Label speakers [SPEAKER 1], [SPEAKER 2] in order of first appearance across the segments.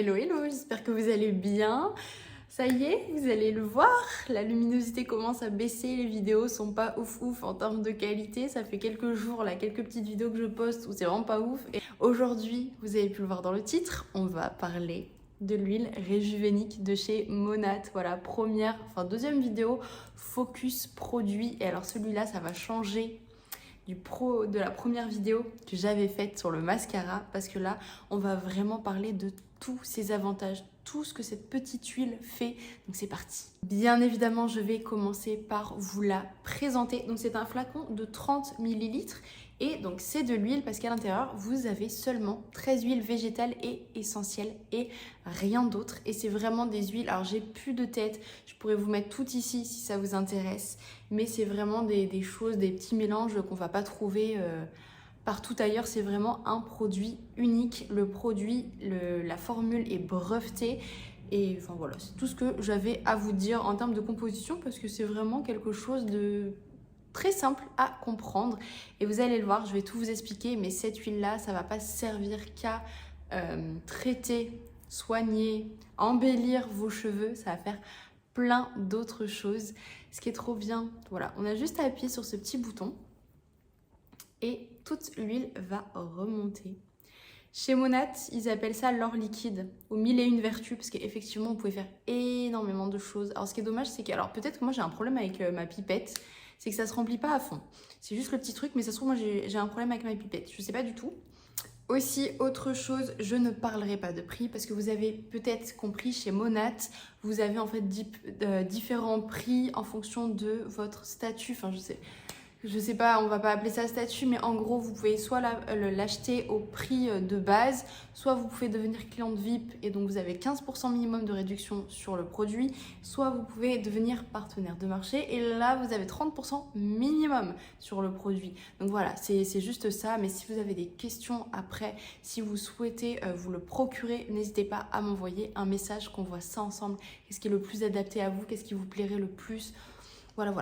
[SPEAKER 1] Hello, hello, j'espère que vous allez bien. Ça y est, vous allez le voir, la luminosité commence à baisser, les vidéos sont pas ouf ouf en termes de qualité. Ça fait quelques jours, là, quelques petites vidéos que je poste où c'est vraiment pas ouf. Et aujourd'hui, vous avez pu le voir dans le titre, on va parler de l'huile Rejuveniq de chez Monat. Voilà, deuxième vidéo, focus produit. Et alors celui-là, ça va changer de la première vidéo que j'avais faite sur le mascara, parce que là on va vraiment parler de tous ses avantages, tout ce que cette petite huile fait. Donc c'est parti. Bien évidemment, je vais commencer par vous la présenter. Donc c'est un flacon de 30 ml et donc c'est de l'huile parce qu'à l'intérieur vous avez seulement 13 huiles végétales et essentielles et rien d'autre. Et c'est vraiment des huiles, alors j'ai plus de tête, je pourrais vous mettre tout ici si ça vous intéresse, mais c'est vraiment des choses, des petits mélanges qu'on va pas trouver partout ailleurs. C'est vraiment un produit unique. Le produit, la formule est brevetée. Et enfin voilà, c'est tout ce que j'avais à vous dire en termes de composition, parce que c'est vraiment quelque chose de très simple à comprendre. Et vous allez le voir, je vais tout vous expliquer, mais cette huile-là, ça va pas servir qu'à traiter, soigner, embellir vos cheveux. Ça va faire plein d'autres choses. Ce qui est trop bien, voilà, on a juste à appuyer sur ce petit bouton et toute l'huile va remonter. Chez Monat, ils appellent ça l'or liquide, aux 1001 vertus, parce qu'effectivement, on pouvait faire énormément de choses. Alors, ce qui est dommage, c'est que, alors peut-être que moi j'ai un problème avec ma pipette, c'est que ça se remplit pas à fond. C'est juste le petit truc, mais ça se trouve, moi j'ai un problème avec ma pipette, je sais pas du tout. Aussi, autre chose, je ne parlerai pas de prix parce que vous avez peut-être compris, chez Monat, vous avez en fait différents prix en fonction de votre statut. Enfin, je sais pas, on va pas appeler ça statut, mais en gros, vous pouvez soit l'acheter au prix de base, soit vous pouvez devenir cliente VIP et donc vous avez 15% minimum de réduction sur le produit, soit vous pouvez devenir partenaire de marché et là, vous avez 30% minimum sur le produit. Donc voilà, c'est juste ça, mais si vous avez des questions après, si vous souhaitez vous le procurer, n'hésitez pas à m'envoyer un message, qu'on voit ça ensemble. Qu'est-ce qui est le plus adapté à vous? Qu'est-ce qui vous plairait le plus? Voilà.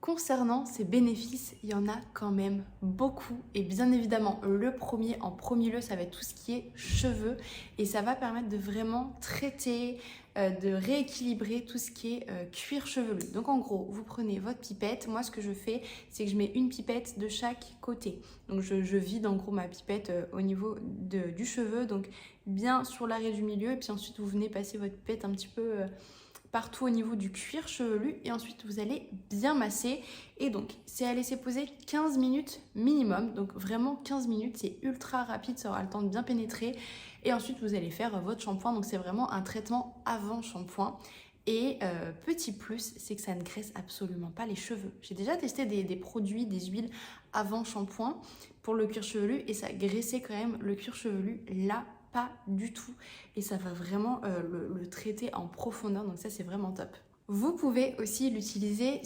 [SPEAKER 1] Concernant ces bénéfices, il y en a quand même beaucoup. Et bien évidemment, en premier lieu, ça va être tout ce qui est cheveux. Et ça va permettre de vraiment traiter, de rééquilibrer tout ce qui est cuir chevelu. Donc en gros, vous prenez votre pipette. Moi, ce que je fais, c'est que je mets une pipette de chaque côté. Donc je vide en gros ma pipette au niveau du cheveu, donc bien sur l'arrêt du milieu. Et puis ensuite, vous venez passer votre pipette un petit peu partout au niveau du cuir chevelu et ensuite vous allez bien masser et donc c'est à laisser poser 15 minutes minimum, donc vraiment 15 minutes, c'est ultra rapide, ça aura le temps de bien pénétrer et ensuite vous allez faire votre shampoing. Donc c'est vraiment un traitement avant shampoing. Et petit plus, c'est que ça ne graisse absolument pas les cheveux. J'ai déjà testé des produits, des huiles avant shampoing pour le cuir chevelu et ça graissait quand même le cuir chevelu. Là, pas du tout. Et ça va vraiment le traiter en profondeur. Donc ça, c'est vraiment top. Vous pouvez aussi l'utiliser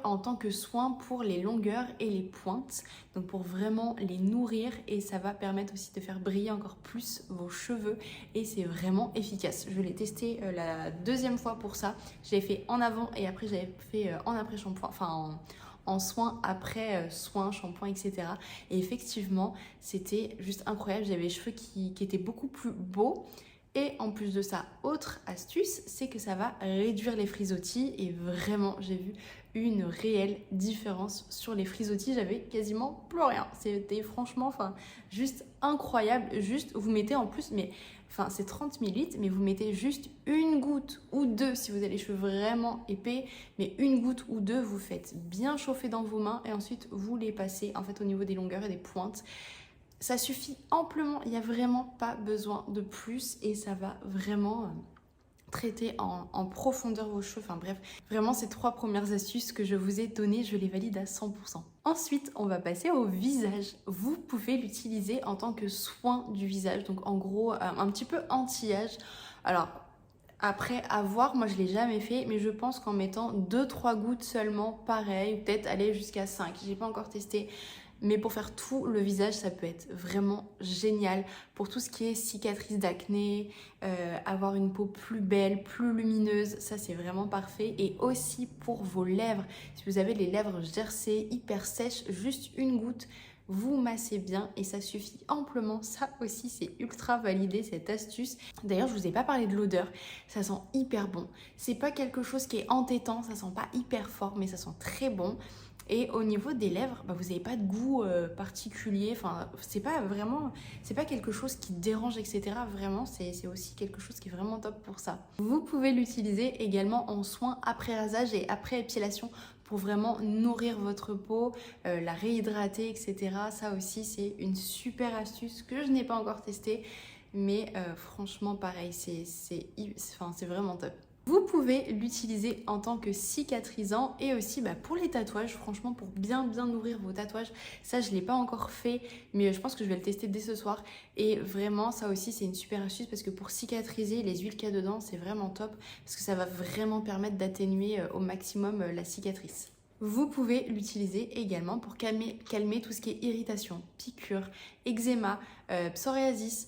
[SPEAKER 1] en tant que soin pour les longueurs et les pointes, donc pour vraiment les nourrir, et ça va permettre aussi de faire briller encore plus vos cheveux et c'est vraiment efficace. Je l'ai testé la deuxième fois pour ça. Je l'ai fait en avant et après j'avais fait en après shampoing, en soin après soin, shampoing, etc. Et effectivement, c'était juste incroyable. J'avais les cheveux qui étaient beaucoup plus beaux. Et en plus de ça, autre astuce, c'est que ça va réduire les frisottis. Et vraiment, j'ai vu une réelle différence sur les frisottis. J'avais quasiment plus rien. C'était franchement, juste incroyable. Juste, vous mettez en plus, c'est 30 ml, mais vous mettez juste une goutte ou deux si vous avez les cheveux vraiment épais. Mais une goutte ou deux, vous faites bien chauffer dans vos mains et ensuite vous les passez en fait au niveau des longueurs et des pointes. Ça suffit amplement, il n'y a vraiment pas besoin de plus et ça va vraiment traiter en profondeur vos cheveux. Enfin bref, vraiment ces 3 premières astuces que je vous ai données, je les valide à 100%. Ensuite, on va passer au visage. Vous pouvez l'utiliser en tant que soin du visage, donc en gros un petit peu anti-âge. Alors, après, à voir, moi je l'ai jamais fait, mais je pense qu'en mettant 2-3 gouttes seulement, pareil, peut-être aller jusqu'à 5. J'ai pas encore testé. Mais pour faire tout le visage, ça peut être vraiment génial. Pour tout ce qui est cicatrices d'acné, avoir une peau plus belle, plus lumineuse, ça c'est vraiment parfait. Et aussi pour vos lèvres, si vous avez les lèvres gercées, hyper sèches, juste une goutte, vous massez bien et ça suffit amplement. Ça aussi, c'est ultra validé cette astuce. D'ailleurs, je vous ai pas parlé de l'odeur, ça sent hyper bon. C'est pas quelque chose qui est entêtant, ça sent pas hyper fort, mais ça sent très bon. Et au niveau des lèvres, vous n'avez pas de goût particulier. Enfin, c'est pas quelque chose qui dérange, etc. Vraiment, c'est aussi quelque chose qui est vraiment top pour ça. Vous pouvez l'utiliser également en soin après rasage et après épilation pour vraiment nourrir votre peau, la réhydrater, etc. Ça aussi, c'est une super astuce que je n'ai pas encore testée. Mais franchement, pareil, c'est vraiment top. Vous pouvez l'utiliser en tant que cicatrisant et aussi pour les tatouages, franchement pour bien nourrir vos tatouages. Ça je ne l'ai pas encore fait mais je pense que je vais le tester dès ce soir et vraiment ça aussi c'est une super astuce parce que pour cicatriser les huiles qu'il y a dedans c'est vraiment top parce que ça va vraiment permettre d'atténuer au maximum la cicatrice. Vous pouvez l'utiliser également pour calmer tout ce qui est irritation, piqûres, eczéma, psoriasis.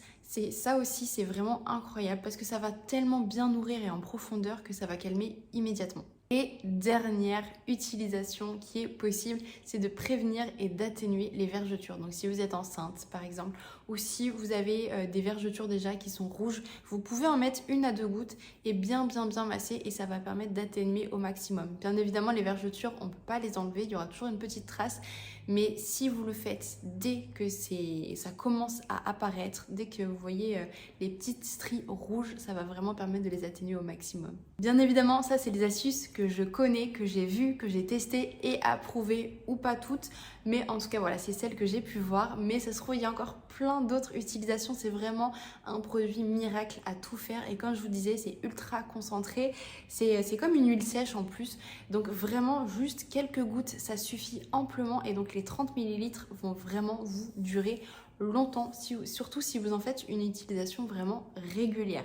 [SPEAKER 1] Ça aussi, c'est vraiment incroyable parce que ça va tellement bien nourrir et en profondeur que ça va calmer immédiatement. Et dernière utilisation qui est possible, c'est de prévenir et d'atténuer les vergetures. Donc si vous êtes enceinte par exemple, ou si vous avez des vergetures déjà qui sont rouges, vous pouvez en mettre 1 à 2 gouttes et bien masser et ça va permettre d'atténuer au maximum. Bien évidemment, les vergetures, on ne peut pas les enlever, il y aura toujours une petite trace. Mais si vous le faites dès que ça commence à apparaître, dès que vous voyez les petites stries rouges, ça va vraiment permettre de les atténuer au maximum. Bien évidemment, ça c'est des astuces que je connais, que j'ai vues, que j'ai testées et approuvées ou pas toutes. Mais en tout cas, voilà, c'est celles que j'ai pu voir. Mais ça se trouve, il y a encore plein d'autres utilisations. C'est vraiment un produit miracle à tout faire. Et comme je vous disais, c'est ultra concentré. C'est comme une huile sèche en plus. Donc vraiment, juste quelques gouttes, ça suffit amplement. Et donc les 30 ml vont vraiment vous durer longtemps, surtout si vous en faites une utilisation vraiment régulière.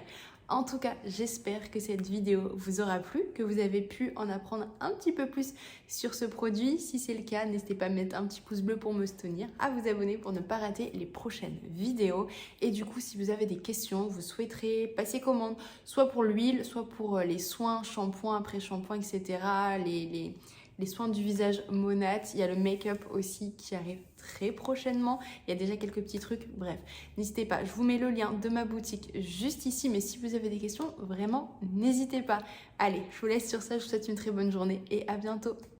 [SPEAKER 1] En tout cas, j'espère que cette vidéo vous aura plu, que vous avez pu en apprendre un petit peu plus sur ce produit. Si c'est le cas, n'hésitez pas à mettre un petit pouce bleu pour me soutenir, à vous abonner pour ne pas rater les prochaines vidéos. Et du coup, si vous avez des questions, vous souhaiterez passer commande, soit pour l'huile, soit pour les soins, shampoing, après-shampoing, etc., les soins du visage Monat, il y a le make-up aussi qui arrive très prochainement. Il y a déjà quelques petits trucs, bref. N'hésitez pas, je vous mets le lien de ma boutique juste ici. Mais si vous avez des questions, vraiment, n'hésitez pas. Allez, je vous laisse sur ça, je vous souhaite une très bonne journée et à bientôt.